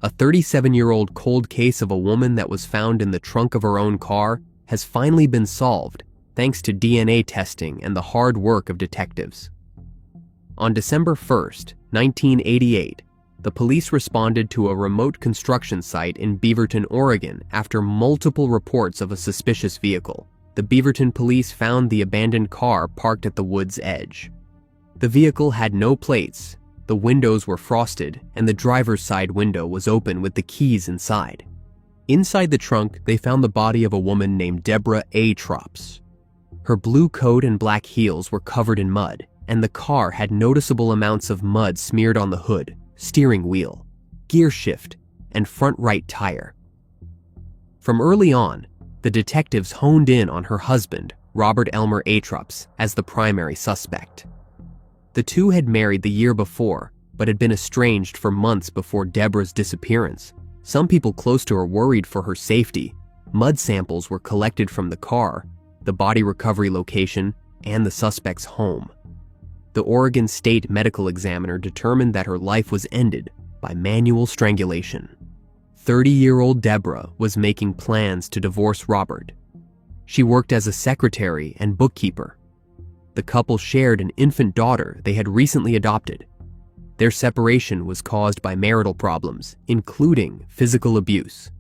A 37-year-old cold case of a woman that was found in the trunk of her own car has finally been solved thanks to DNA testing and the hard work of detectives. On December 1st, 1988, the police responded to a remote construction site in Beaverton, Oregon after multiple reports of a suspicious vehicle. The Beaverton police found the abandoned car parked at the wood's edge. The vehicle had no plates, the windows were frosted, and the driver's side window was open with the keys inside. Inside the trunk, they found the body of a woman named Deborah Atrops. Her blue coat and black heels were covered in mud, and the car had noticeable amounts of mud smeared on the hood, steering wheel, gear shift, and front right tire. From early on, the detectives honed in on her husband, Robert Elmer Atrops, as the primary suspect. The two had married the year before, but had been estranged for months before Deborah's disappearance. Some people close to her worried for her safety. Mud samples were collected from the car, the body recovery location, and the suspect's home. The Oregon State Medical Examiner determined that her life was ended by manual strangulation. 30-year-old Deborah was making plans to divorce Robert. She worked as a secretary and bookkeeper. The couple shared an infant daughter they had recently adopted. Their separation was caused by marital problems, including physical abuse.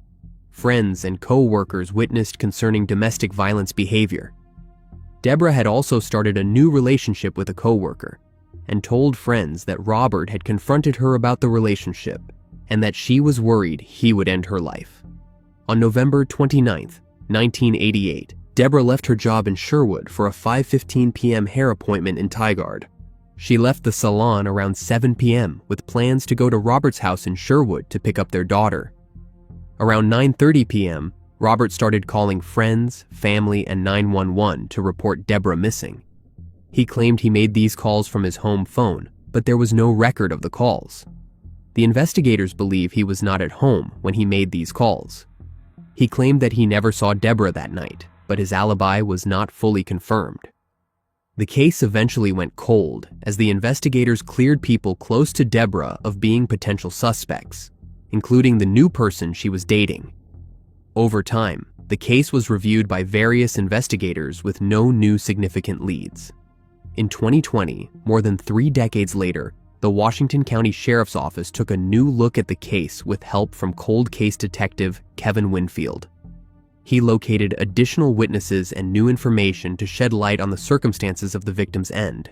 Friends and co-workers witnessed concerning domestic violence behavior. Deborah had also started a new relationship with a co-worker and told friends that Robert had confronted her about the relationship and that she was worried he would end her life. On November 29, 1988, Deborah left her job in Sherwood for a 5:15 p.m. hair appointment in Tigard. She left the salon around 7 p.m. with plans to go to Robert's house in Sherwood to pick up their daughter. Around 9:30 p.m., Robert started calling friends, family, and 911 to report Deborah missing. He claimed he made these calls from his home phone, but there was no record of the calls. The investigators believe he was not at home when he made these calls. He claimed that he never saw Deborah that night, but his alibi was not fully confirmed. The case eventually went cold as the investigators cleared people close to Deborah of being potential suspects, including the new person she was dating. Over time, the case was reviewed by various investigators with no new significant leads. In 2020, more than 3 decades later, the Washington County Sheriff's Office took a new look at the case with help from cold case detective Kevin Winfield. He located additional witnesses and new information to shed light on the circumstances of the victim's end.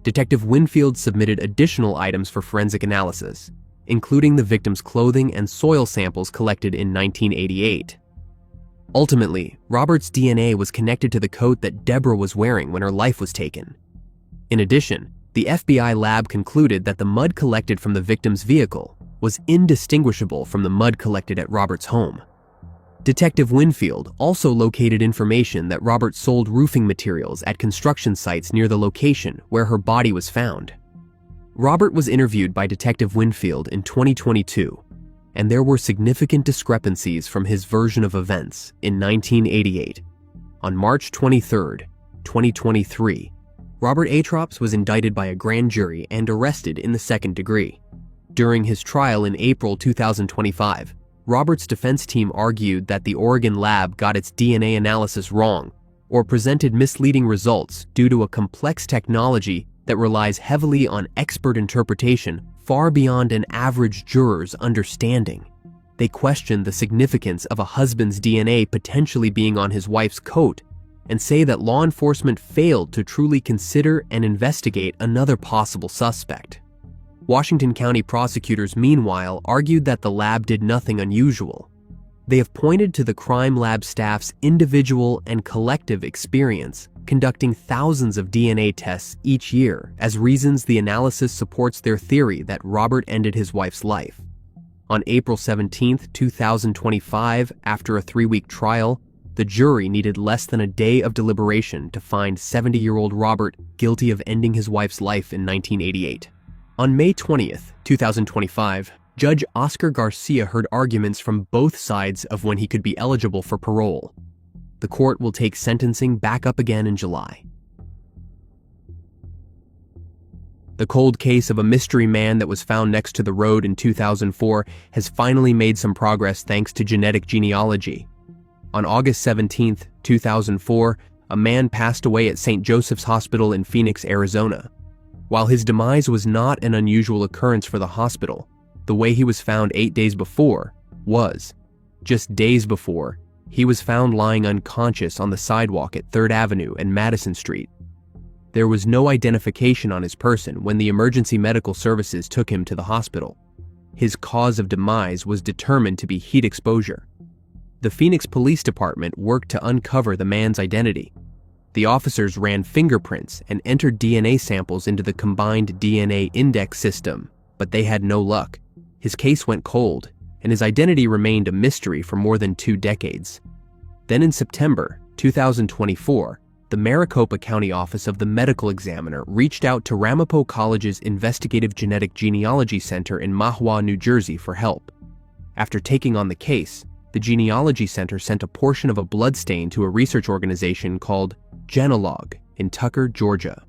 Detective Winfield submitted additional items for forensic analysis, including the victim's clothing and soil samples collected in 1988. Ultimately, Robert's DNA was connected to the coat that Deborah was wearing when her life was taken. In addition, the FBI lab concluded that the mud collected from the victim's vehicle was indistinguishable from the mud collected at Robert's home. Detective Winfield also located information that Robert sold roofing materials at construction sites near the location where her body was found. Robert was interviewed by Detective Winfield in 2022, and there were significant discrepancies from his version of events in 1988. On March 23, 2023, Robert Atrops was indicted by a grand jury and arrested in the second degree. During his trial in April 2025, Robert's defense team argued that the Oregon lab got its DNA analysis wrong or presented misleading results due to a complex technology that relies heavily on expert interpretation far beyond an average juror's understanding. They questioned the significance of a husband's DNA potentially being on his wife's coat and say that law enforcement failed to truly consider and investigate another possible suspect. Washington County prosecutors, meanwhile, argued that the lab did nothing unusual. They have pointed to the crime lab staff's individual and collective experience conducting thousands of DNA tests each year as reasons the analysis supports their theory that Robert ended his wife's life. On April 17, 2025, after a 3-week trial, the jury needed less than a day of deliberation to find 70-year-old Robert guilty of ending his wife's life in 1988. On May 20, 2025, Judge Oscar Garcia heard arguments from both sides of when he could be eligible for parole. The court will take sentencing back up again in July. The cold case of a mystery man that was found next to the road in 2004 has finally made some progress thanks to genetic genealogy. On August 17, 2004, a man passed away at St. Joseph's Hospital in Phoenix, Arizona. While his demise was not an unusual occurrence for the hospital, the way he was found 8 days before was. Just days before, he was found lying unconscious on the sidewalk at 3rd Avenue and Madison Street. There was no identification on his person when the emergency medical services took him to the hospital. His cause of demise was determined to be heat exposure. The Phoenix Police Department worked to uncover the man's identity. The officers ran fingerprints and entered DNA samples into the combined DNA index system, but they had no luck. His case went cold, and his identity remained a mystery for more than 2 decades. Then in September 2024, the Maricopa County Office of the Medical Examiner reached out to Ramapo College's Investigative Genetic Genealogy Center in Mahwah, New Jersey for help. After taking on the case, the Genealogy Center sent a portion of a bloodstain to a research organization called Genealog in Tucker, Georgia.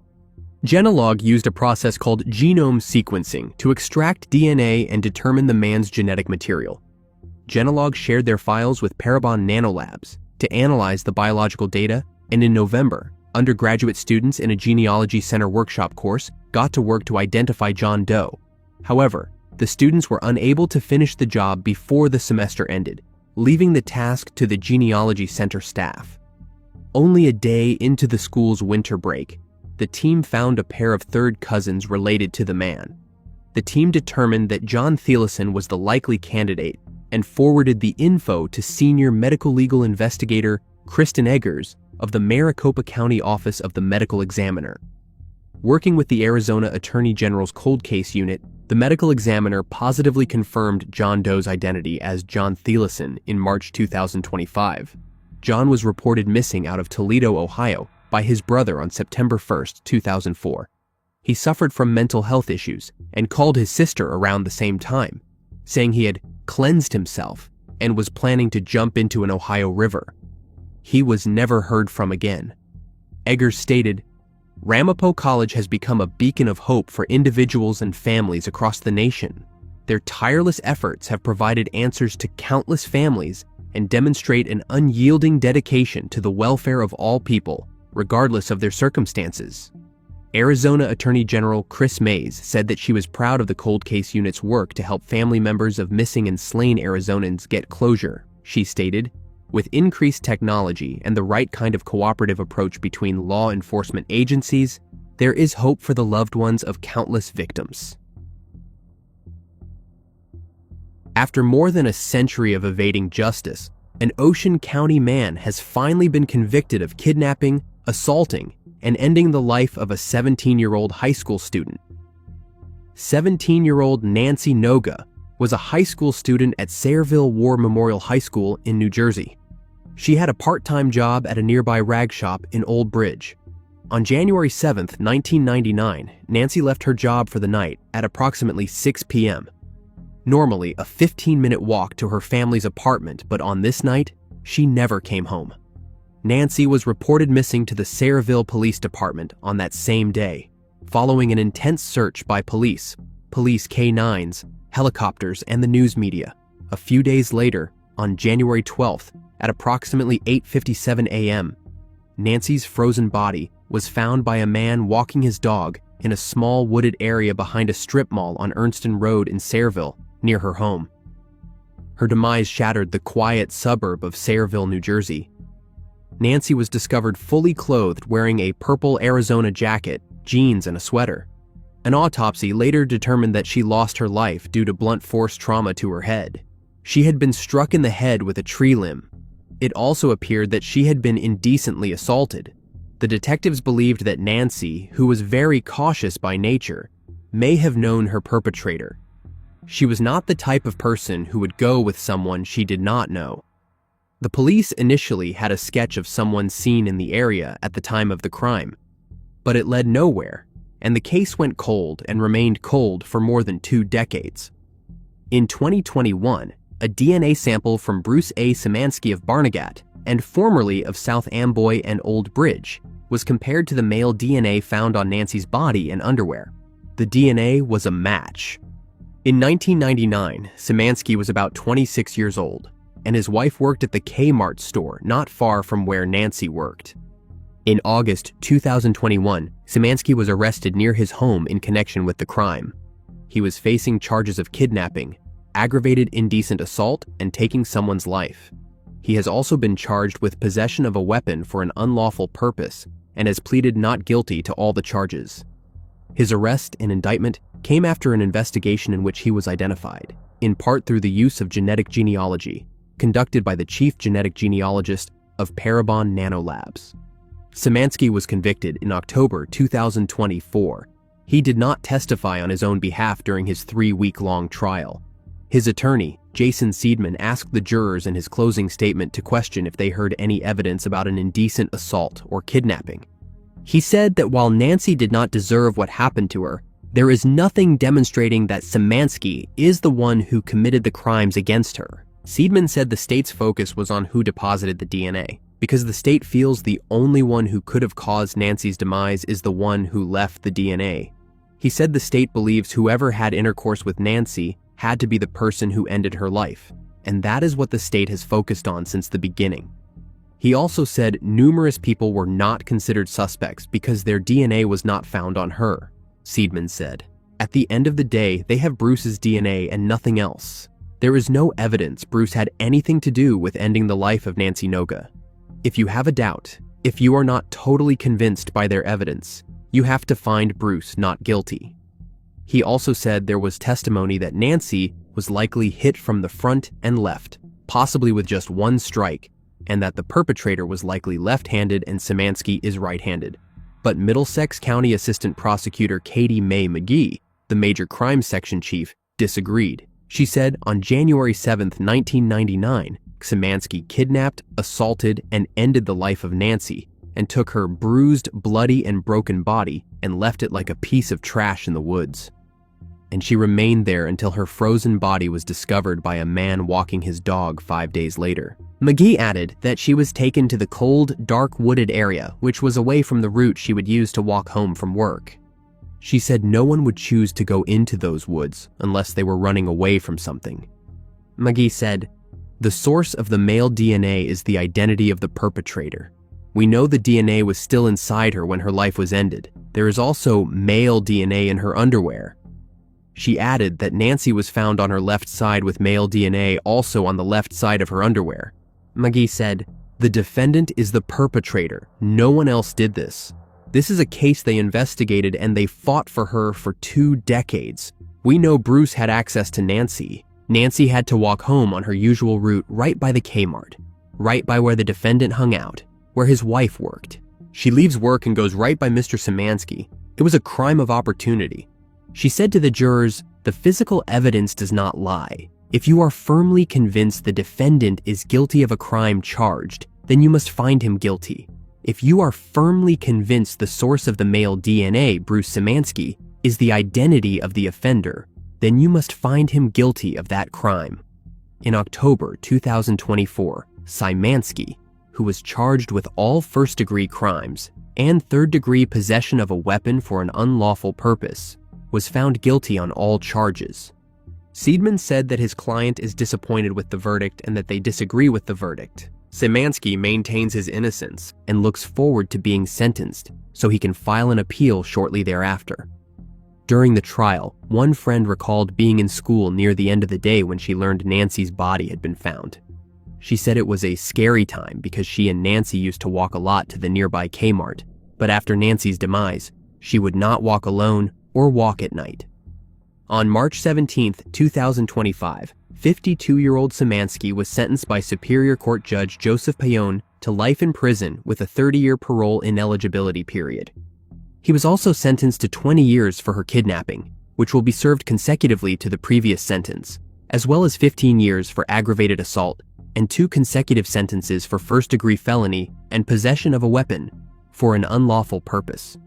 Genealog used a process called genome sequencing to extract DNA and determine the man's genetic material. Genealog shared their files with Parabon Nanolabs to analyze the biological data, and in November, undergraduate students in a Genealogy Center workshop course got to work to identify John Doe. However, the students were unable to finish the job before the semester ended, leaving the task to the Genealogy Center staff. Only a day into the school's winter break, the team found a pair of third cousins related to the man. The team determined that John Thiellesen was the likely candidate and forwarded the info to senior medical legal investigator Kristen Eggers of the Maricopa County Office of the Medical Examiner. Working with the Arizona Attorney General's Cold Case Unit, the medical examiner positively confirmed John Doe's identity as John Thiellesen in March 2025. John was reported missing out of Toledo, Ohio, by his brother on September 1, 2004. He suffered from mental health issues and called his sister around the same time, saying he had cleansed himself and was planning to jump into an Ohio river. He was never heard from again. Eggers stated, "Ramapo College has become a beacon of hope for individuals and families across the nation. Their tireless efforts have provided answers to countless families and demonstrate an unyielding dedication to the welfare of all people, regardless of their circumstances." Arizona Attorney General Chris Mays said that she was proud of the Cold Case Unit's work to help family members of missing and slain Arizonans get closure. She stated, "With increased technology and the right kind of cooperative approach between law enforcement agencies, there is hope for the loved ones of countless victims." After more than a century of evading justice, an Ocean County man has finally been convicted of kidnapping, assaulting, and ending the life of a 17-year-old high school student. 17-year-old Nancy Noga was a high school student at Sayreville War Memorial High School in New Jersey. She had a part-time job at a nearby rag shop in Old Bridge. On January 7, 1999, Nancy left her job for the night at approximately 6 p.m. Normally a 15-minute walk to her family's apartment, but on this night, she never came home. Nancy was reported missing to the Sayreville Police Department on that same day, following an intense search by police K-9s, helicopters, and the news media. A few days later, on January 12th, at approximately 8:57 a.m., Nancy's frozen body was found by a man walking his dog in a small wooded area behind a strip mall on Ernston Road in Sayreville, near her home. Her demise shattered the quiet suburb of Sayreville, New Jersey. Nancy was discovered fully clothed, wearing a purple Arizona jacket, jeans, and a sweater. An autopsy later determined that she lost her life due to blunt force trauma to her head. She had been struck in the head with a tree limb. It also appeared that she had been indecently assaulted. The detectives believed that Nancy, who was very cautious by nature, may have known her perpetrator. She was not the type of person who would go with someone she did not know. The police initially had a sketch of someone seen in the area at the time of the crime, but it led nowhere, and the case went cold and remained cold for more than 2 decades. In 2021, a DNA sample from Bruce A. Szymanski of Barnegat and formerly of South Amboy and Old Bridge was compared to the male DNA found on Nancy's body and underwear. The DNA was a match. In 1999, Szymanski was about 26 years old, and his wife worked at the Kmart store not far from where Nancy worked. In August 2021, Szymanski was arrested near his home in connection with the crime. He was facing charges of kidnapping, aggravated indecent assault, and taking someone's life. He has also been charged with possession of a weapon for an unlawful purpose and has pleaded not guilty to all the charges. His arrest and indictment came after an investigation in which he was identified, in part through the use of genetic genealogy, conducted by the chief genetic genealogist of Parabon Nanolabs. Szymanski was convicted in October 2024. He did not testify on his own behalf during his 3-week-long trial. His attorney, Jason Seidman, asked the jurors in his closing statement to question if they heard any evidence about an indecent assault or kidnapping. He said that while Nancy did not deserve what happened to her, there is nothing demonstrating that Szymanski is the one who committed the crimes against her. Seidman said the state's focus was on who deposited the DNA, because the state feels the only one who could have caused Nancy's demise is the one who left the DNA. He said the state believes whoever had intercourse with Nancy had to be the person who ended her life, and that is what the state has focused on since the beginning. He also said numerous people were not considered suspects because their DNA was not found on her. Seidman said, "At the end of the day, they have Bruce's DNA and nothing else. There is no evidence Bruce had anything to do with ending the life of Nancy Noga. If you have a doubt, if you are not totally convinced by their evidence, you have to find Bruce not guilty." He also said there was testimony that Nancy was likely hit from the front and left, possibly with just one strike, and that the perpetrator was likely left-handed and Szymanski is right-handed. But Middlesex County Assistant Prosecutor Katie Mae McGee, the Major Crimes Section Chief, disagreed. She said on January 7, 1999, Szymanski kidnapped, assaulted, and ended the life of Nancy and took her bruised, bloody, and broken body and left it like a piece of trash in the woods. And she remained there until her frozen body was discovered by a man walking his dog 5 days later. McGee added that she was taken to the cold, dark wooded area, which was away from the route she would use to walk home from work. She said no one would choose to go into those woods unless they were running away from something. McGee said, "The source of the male DNA is the identity of the perpetrator. We know the DNA was still inside her when her life was ended. There is also male DNA in her underwear." She added that Nancy was found on her left side with male DNA also on the left side of her underwear. McGee said, "The defendant is the perpetrator. No one else did this. This is a case they investigated and they fought for her for 2 decades. We know Bruce had access to Nancy. Nancy had to walk home on her usual route right by the Kmart, right by where the defendant hung out, where his wife worked. She leaves work and goes right by Mr. Szymanski. It was a crime of opportunity." She said to the jurors, "The physical evidence does not lie. If you are firmly convinced the defendant is guilty of a crime charged, then you must find him guilty. If you are firmly convinced the source of the male DNA, Bruce Szymanski, is the identity of the offender, then you must find him guilty of that crime." In October 2024, Szymanski, who was charged with all first-degree crimes and third-degree possession of a weapon for an unlawful purpose, was found guilty on all charges. Seidman said that his client is disappointed with the verdict and that they disagree with the verdict. Szymanski maintains his innocence and looks forward to being sentenced so he can file an appeal shortly thereafter. During the trial, one friend recalled being in school near the end of the day when she learned Nancy's body had been found. She said it was a scary time because she and Nancy used to walk a lot to the nearby Kmart, but after Nancy's demise, she would not walk alone or walk at night. On March 17, 2025, 52-year-old Szymanski was sentenced by Superior Court Judge Joseph Payon to life in prison with a 30-year parole ineligibility period. He was also sentenced to 20 years for her kidnapping, which will be served consecutively to the previous sentence, as well as 15 years for aggravated assault and 2 consecutive sentences for first-degree felony and possession of a weapon for an unlawful purpose.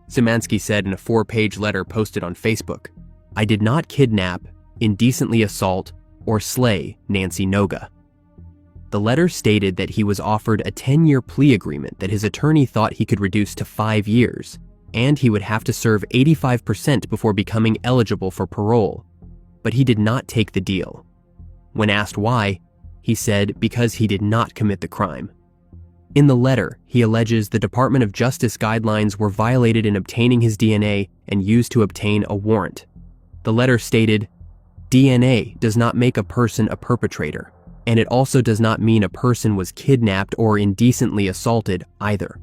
Szymanski said in a 4-page letter posted on Facebook, "I did not kidnap, indecently assault, or slay Nancy Noga." The letter stated that he was offered a 10-year plea agreement that his attorney thought he could reduce to 5 years, and he would have to serve 85% before becoming eligible for parole. But he did not take the deal. When asked why, he said because he did not commit the crime. In the letter, he alleges the Department of Justice guidelines were violated in obtaining his DNA and used to obtain a warrant. The letter stated, "DNA does not make a person a perpetrator, and it also does not mean a person was kidnapped or indecently assaulted either."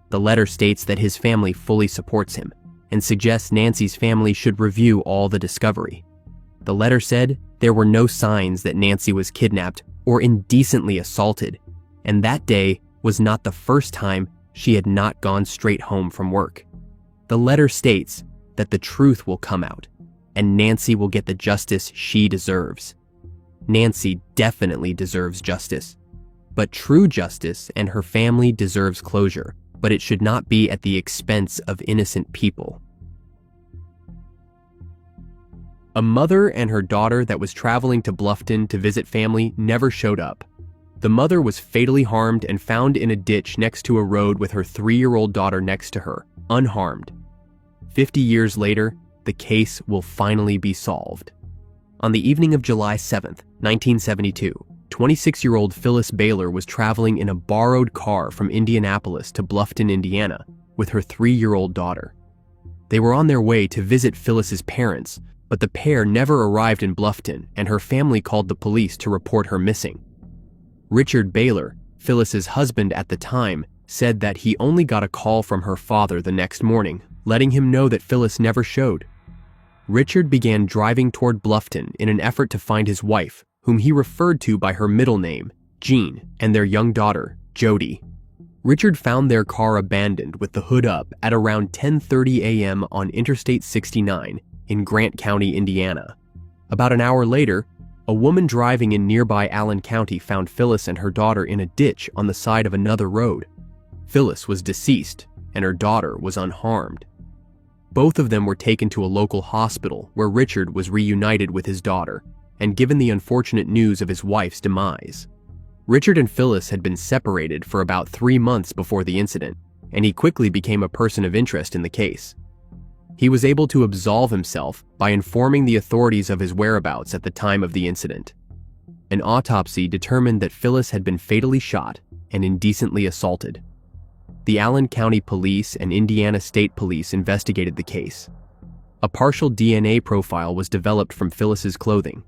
The letter states that his family fully supports him and suggests Nancy's family should review all the discovery. The letter said there were no signs that Nancy was kidnapped or indecently assaulted, and that day was not the first time she had not gone straight home from work. The letter states that the truth will come out, and Nancy will get the justice she deserves. Nancy definitely deserves justice, but true justice, and her family deserves closure, but it should not be at the expense of innocent people. A mother and her daughter that was traveling to Bluffton to visit family never showed up. The mother was fatally harmed and found in a ditch next to a road with her 3-year-old daughter next to her, unharmed. 50 years later, the case will finally be solved. On the evening of July 7th, 1972, 26-year-old Phyllis Bailer was traveling in a borrowed car from Indianapolis to Bluffton, Indiana, with her 3-year-old daughter. They were on their way to visit Phyllis's parents, but the pair never arrived in Bluffton, and her family called the police to report her missing. Richard Bailer, Phyllis's husband at the time, said that he only got a call from her father the next morning, letting him know that Phyllis never showed. Richard began driving toward Bluffton in an effort to find his wife, whom he referred to by her middle name, Jean, and their young daughter, Jody. Richard found their car abandoned with the hood up at around 10:30 a.m. on Interstate 69 in Grant County, Indiana. About an hour later, a woman driving in nearby Allen County found Phyllis and her daughter in a ditch on the side of another road. Phyllis was deceased, and her daughter was unharmed. Both of them were taken to a local hospital where Richard was reunited with his daughter and given the unfortunate news of his wife's demise. Richard and Phyllis had been separated for about 3 months before the incident, and he quickly became a person of interest in the case. He was able to absolve himself by informing the authorities of his whereabouts at the time of the incident. An autopsy determined that Phyllis had been fatally shot and indecently assaulted. The Allen County Police and Indiana State Police investigated the case. A partial DNA profile was developed from Phyllis's clothing.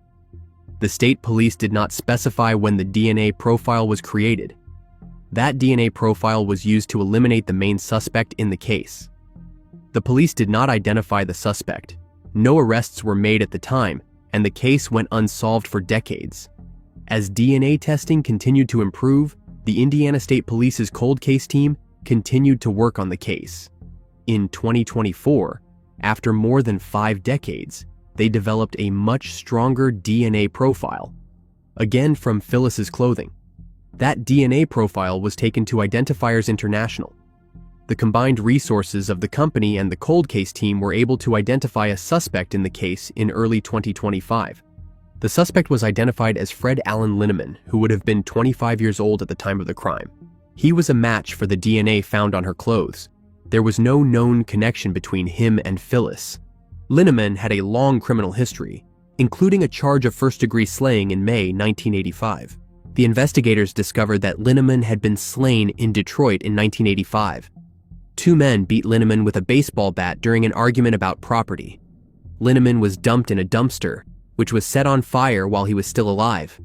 The state police did not specify when the DNA profile was created. That DNA profile was used to eliminate the main suspect in the case. The police did not identify the suspect. No arrests were made at the time, and the case went unsolved for decades. As DNA testing continued to improve, the Indiana State Police's cold case team continued to work on the case. In 2024, after more than 5 decades, they developed a much stronger DNA profile, again from Phyllis's clothing. That DNA profile was taken to Identifiers International. The combined resources of the company and the cold case team were able to identify a suspect in the case in early 2025. The suspect was identified as Fred Allen Linneman, who would have been 25 years old at the time of the crime. He was a match for the DNA found on her clothes. There was no known connection between him and Phyllis. Linneman had a long criminal history, including a charge of first-degree slaying in May 1985. The investigators discovered that Linneman had been slain in Detroit in 1985. 2 men beat Linneman with a baseball bat during an argument about property. Linneman was dumped in a dumpster, which was set on fire while he was still alive.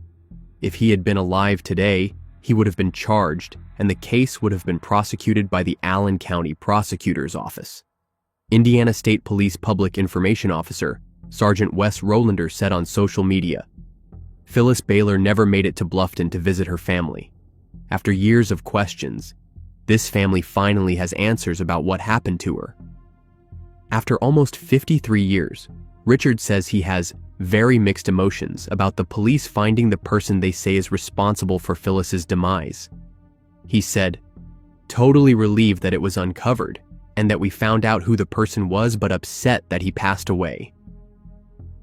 If he had been alive today, he would have been charged, and the case would have been prosecuted by the Allen County Prosecutor's Office. Indiana State Police Public Information Officer, Sergeant Wes Rolander, said on social media, "Phyllis Bailer never made it to Bluffton to visit her family. After years of questions, this family finally has answers about what happened to her." After almost 53 years, Richard says he has very mixed emotions about the police finding the person they say is responsible for Phyllis's demise. He said, "Totally relieved that it was uncovered and that we found out who the person was, but upset that he passed away."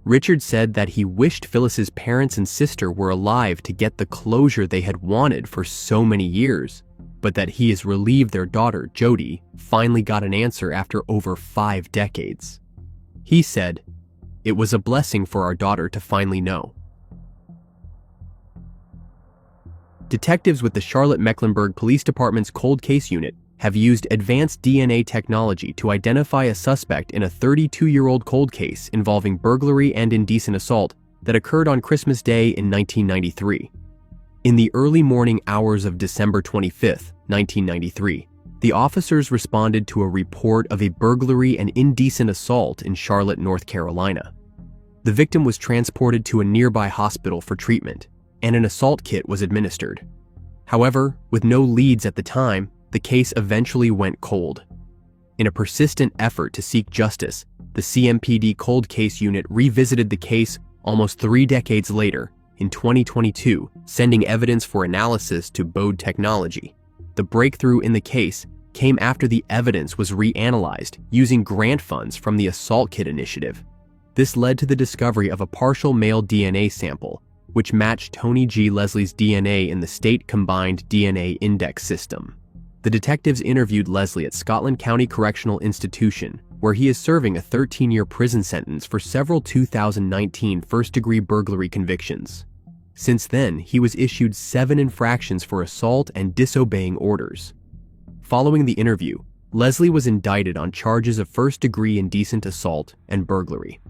Richard said that he wished Phyllis's parents and sister were alive to get the closure they had wanted for so many years, but that he is relieved their daughter, Jody, finally got an answer after over 5 decades. He said, "It was a blessing for our daughter to finally know." Detectives with the Charlotte-Mecklenburg Police Department's Cold Case Unit have used advanced DNA technology to identify a suspect in a 32-year-old cold case involving burglary and indecent assault that occurred on Christmas Day in 1993. In the early morning hours of December 25, 1993, the officers responded to a report of a burglary and indecent assault in Charlotte, North Carolina. The victim was transported to a nearby hospital for treatment, and an assault kit was administered. However, with no leads at the time, the case eventually went cold. In a persistent effort to seek justice, the CMPD Cold Case Unit revisited the case almost 3 decades later, in 2022, sending evidence for analysis to Bode Technology. The breakthrough in the case came after the evidence was reanalyzed using grant funds from the Assault Kit Initiative. This led to the discovery of a partial male DNA sample, which matched Tony G. Leslie's DNA in the State Combined DNA Index System. The detectives interviewed Leslie at Scotland County Correctional Institution, where he is serving a 13-year prison sentence for several 2019 first-degree burglary convictions. Since then, he was issued 7 infractions for assault and disobeying orders. Following the interview, Leslie was indicted on charges of first-degree indecent assault and burglary.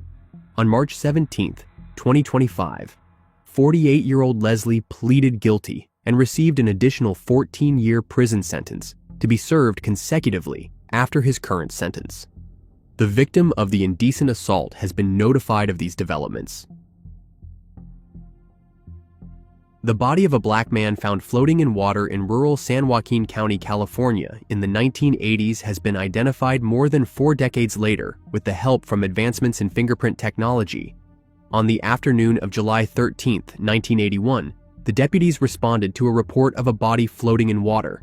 On March 17, 2025, 48-year-old Leslie pleaded guilty and received an additional 14-year prison sentence to be served consecutively after his current sentence. The victim of the indecent assault has been notified of these developments. The body of a black man found floating in water in rural San Joaquin County, California in the 1980s has been identified more than 4 decades later with the help from advancements in fingerprint technology. On the afternoon of July 13, 1981, the deputies responded to a report of a body floating in water.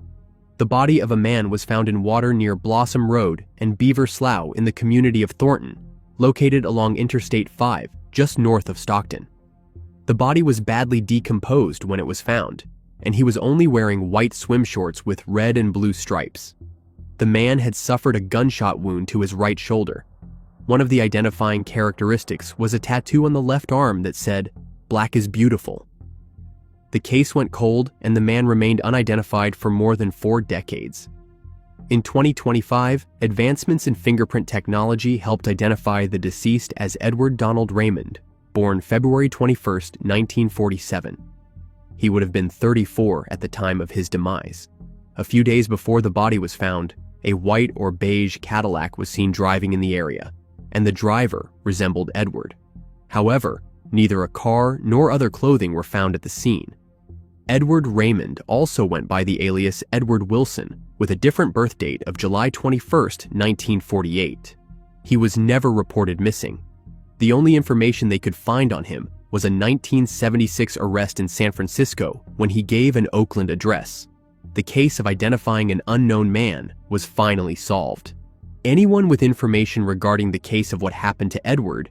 The body of a man was found in water near Blossom Road and Beaver Slough in the community of Thornton, located along Interstate 5, just north of Stockton. The body was badly decomposed when it was found, and he was only wearing white swim shorts with red and blue stripes. The man had suffered a gunshot wound to his right shoulder. One of the identifying characteristics was a tattoo on the left arm that said, "Black is beautiful." The case went cold, and the man remained unidentified for more than 4 decades. In 2025, advancements in fingerprint technology helped identify the deceased as Edward Donald Raymond, born February 21, 1947. He would have been 34 at the time of his demise. A few days before the body was found, a white or beige Cadillac was seen driving in the area, and the driver resembled Edward. However, neither a car nor other clothing were found at the scene. Edward Raymond also went by the alias Edward Wilson, with a different birth date of July 21, 1948. He was never reported missing. The only information they could find on him was a 1976 arrest in San Francisco when he gave an Oakland address. The case of identifying an unknown man was finally solved. Anyone with information regarding the case of what happened to Edward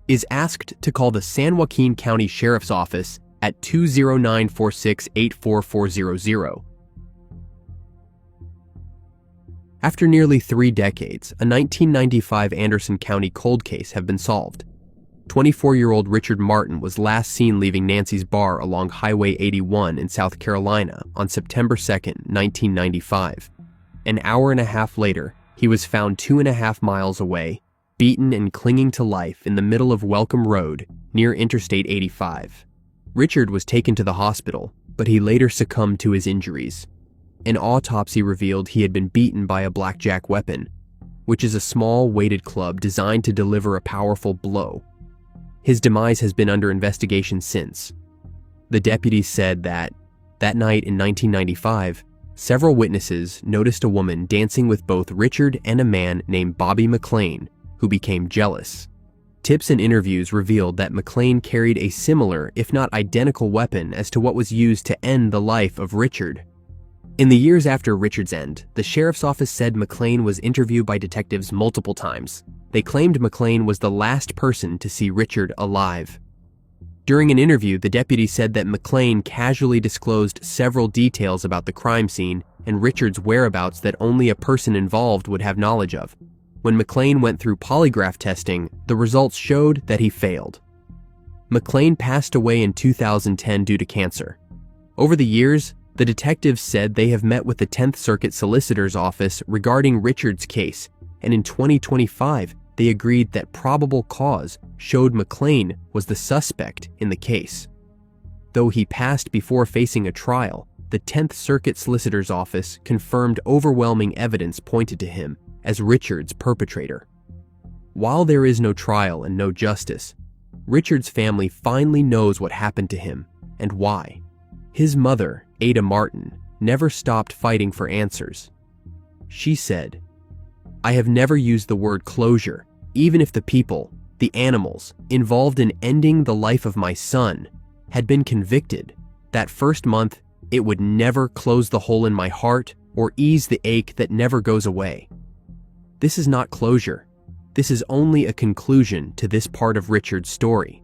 is asked to call the San Joaquin County Sheriff's Office at 209-46-84400. After nearly 3 decades, a 1995 Anderson County cold case have been solved. 24-year-old Richard Martin was last seen leaving Nancy's Bar along Highway 81 in South Carolina on September 2, 1995. An hour and a half later, he was found 2.5 miles away, beaten and clinging to life in the middle of Welcome Road near Interstate 85. Richard was taken to the hospital, but he later succumbed to his injuries. An autopsy revealed he had been beaten by a blackjack weapon, which is a small weighted club designed to deliver a powerful blow. His demise has been under investigation since. The deputies said that night in 1995, several witnesses noticed a woman dancing with both Richard and a man named Bobby McLean, who became jealous. Tips and interviews revealed that McLean carried a similar, if not identical, weapon as to what was used to end the life of Richard. In the years after Richard's end, the sheriff's office said McLean was interviewed by detectives multiple times. They claimed McLean was the last person to see Richard alive. During an interview, the deputy said that McLean casually disclosed several details about the crime scene and Richard's whereabouts that only a person involved would have knowledge of. When McLean went through polygraph testing, the results showed that he failed. McLean passed away in 2010 due to cancer. Over the years, the detectives said they have met with the 10th Circuit Solicitor's Office regarding Richard's case, and in 2025, they agreed that probable cause showed McLean was the suspect in the case. Though he passed before facing a trial, the 10th Circuit Solicitor's Office confirmed overwhelming evidence pointed to him as Richard's perpetrator. While there is no trial and no justice, Richard's family finally knows what happened to him and why. His mother, Ada Martin, never stopped fighting for answers. She said, "I have never used the word closure, even if the people, the animals, involved in ending the life of my son had been convicted. That first month, it would never close the hole in my heart or ease the ache that never goes away. This is not closure. This is only a conclusion to this part of Richard's story."